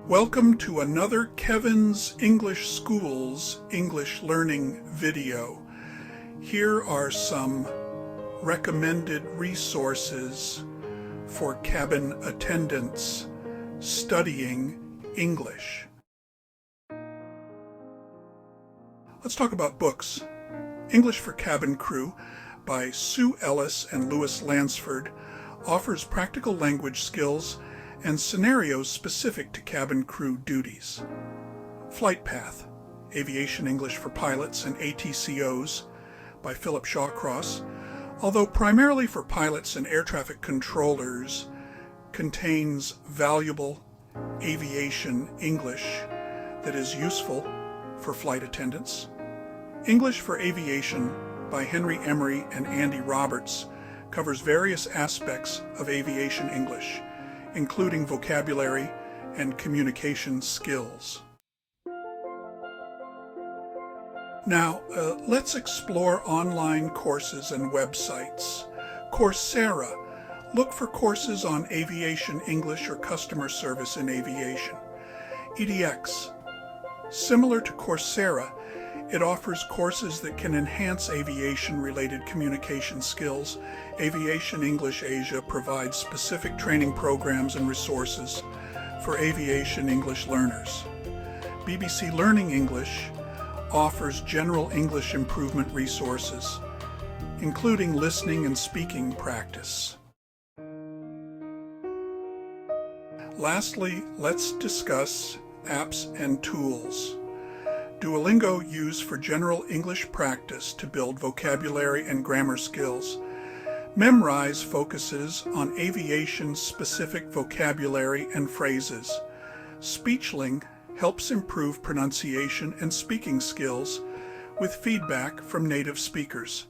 Welcome to another Kevin's English Schools English Learning video. Here are some recommended resources for cabin attendants studying English. Let's talk about books. English for Cabin Crew by Sue Ellis and Louis Lansford offers practical language skills and scenarios specific to cabin crew duties. Flight Path, Aviation English for Pilots and ATCOs by Philip Shawcross, although primarily for pilots and air traffic controllers, contains valuable aviation English that is useful for flight attendants. English for Aviation by Henry Emery and Andy Roberts covers various aspects of aviation English, including vocabulary and communication skills. Now, let's explore online courses and websites. Coursera. Look for courses on aviation English or customer service in aviation. edX. Similar to Coursera, it offers courses that can enhance aviation-related communication skills. Aviation English Asia provides specific training programs and resources for aviation English learners. BBC Learning English offers general English improvement resources, including listening and speaking practice. Lastly, let's discuss apps and tools. Duolingo used for general English practice to build vocabulary and grammar skills. Memrise focuses on aviation-specific vocabulary and phrases. Speechling helps improve pronunciation and speaking skills with feedback from native speakers.